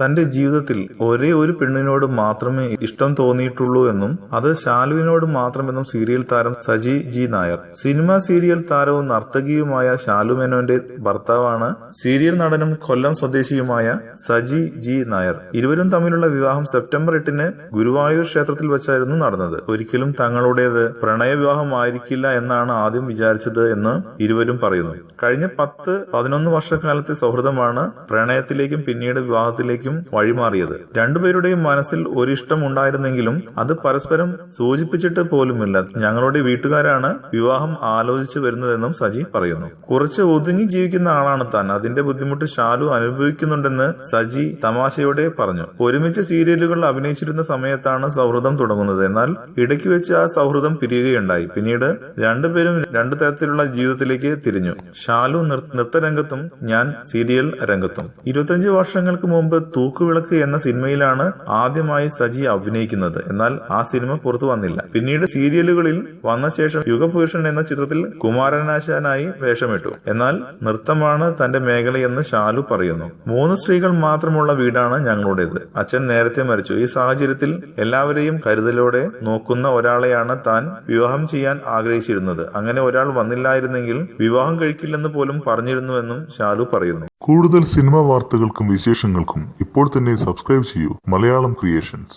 തന്റെ ജീവിതത്തിൽ ഒരേ ഒരു പെണ്ണിനോട് മാത്രമേ ഇഷ്ടം തോന്നിയിട്ടുള്ളൂ എന്നും അത് ശാലുവിനോട് മാത്രമെന്നും സീരിയൽ താരം Saji G Nair. Cinema serial താരവും നർത്തകിയുമായ ശാലു മേനോന്റെ ഭർത്താവാണ് സീരിയൽ നടനും കൊല്ലം സ്വദേശിയുമായ സജി ജി നായർ. ഇരുവരും തമ്മിലുള്ള വിവാഹം സെപ്റ്റംബർ 8 ഗുരുവായൂർ ക്ഷേത്രത്തിൽ വെച്ചായിരുന്നു നടന്നത്. ഒരിക്കലും തങ്ങളുടേത് പ്രണയവിവാഹമായിരിക്കില്ല എന്നാണ് ആദ്യം വിചാരിച്ചത് എന്ന് ഇരുവരും പറയുന്നു. കഴിഞ്ഞ 10-11 വർഷക്കാലത്തെ സൗഹൃദമാണ് പ്രണയത്തിലേക്കും പിന്നീട് വിവാഹത്തിലേക്കും വഴിമാറിയത്. രണ്ടുപേരുടെയും മനസ്സിൽ ഒരിഷ്ടം ഉണ്ടായിരുന്നെങ്കിലും അത് പരസ്പരം സൂചിപ്പിച്ചിട്ട് പോലുമില്ല. ഞങ്ങളുടെ വീട്ടുകാരാണ് വിവാഹം ആലോചിച്ചു വരുന്നതെന്നും സജി പറയുന്നു. കുറച്ച് ഒതുങ്ങി ജീവിക്കുന്ന ആളാണ് താൻ. അതിന്റെ ബുദ്ധിമുട്ട് ശാലു അനുഭവിക്കുന്നുണ്ടെന്ന് സജി തമാശയോടെ പറഞ്ഞു. ഒരുമിച്ച് സീരിയലുകൾ അഭിനയിച്ചിരുന്ന സമയത്താണ് സൗഹൃദം തുടങ്ങുന്നത്. എന്നാൽ ഇടയ്ക്ക് വെച്ച് ആ സൗഹൃദം പിരിയുകയുണ്ടായി. പിന്നീട് രണ്ടുപേരും രണ്ടു തരത്തിലുള്ള ജീവിതത്തിലേക്ക് തിരിഞ്ഞു. ശാലു നൃത്തരംഗത്തും ഞാൻ സീരിയൽ രംഗത്തും. 25 വർഷങ്ങൾക്ക് മുമ്പ് തൂക്കുവിളക്ക് എന്ന സിനിമയിലാണ് ആദ്യമായി സജി അഭിനയിക്കുന്നത്. എന്നാൽ ആ സിനിമ പുറത്തു വന്നില്ല. പിന്നീട് സീരിയലുകളിൽ വന്ന ശേഷം യുഗപുരുഷൻ എന്ന ചിത്രത്തിൽ കുമാരനാശാനായി വേഷമിട്ടു. എന്നാൽ നൃത്തമാണ് തന്റെ മേഖലയെന്ന് ശാലു പറയുന്നു. 3 സ്ത്രീകൾ മാത്രമുള്ള വീടാണ് ഞങ്ങളുടേത്. അച്ഛൻ നേരത്തെ മരിച്ചു. ഈ സാഹചര്യത്തിൽ എല്ലാവരെയും കരുതലോടെ നോക്കുന്ന ഒരാളെയാണ് താൻ വിവാഹം ചെയ്യാൻ ആഗ്രഹിച്ചിരുന്നത്. അങ്ങനെ ഒരാൾ വന്നില്ലായിരുന്നെങ്കിൽ വിവാഹം കഴിക്കില്ലെന്ന് പോലും പറഞ്ഞിരുന്നുവെന്നും ശാലു പറയുന്നു. കൂടുതൽ സിനിമാ വാർത്തകൾക്കും വിശേഷങ്ങൾക്കും ഇപ്പോൾ തന്നെ സബ്സ്ക്രൈബ് ചെയ്യൂ മലയാളം ക്രിയേഷൻസ്.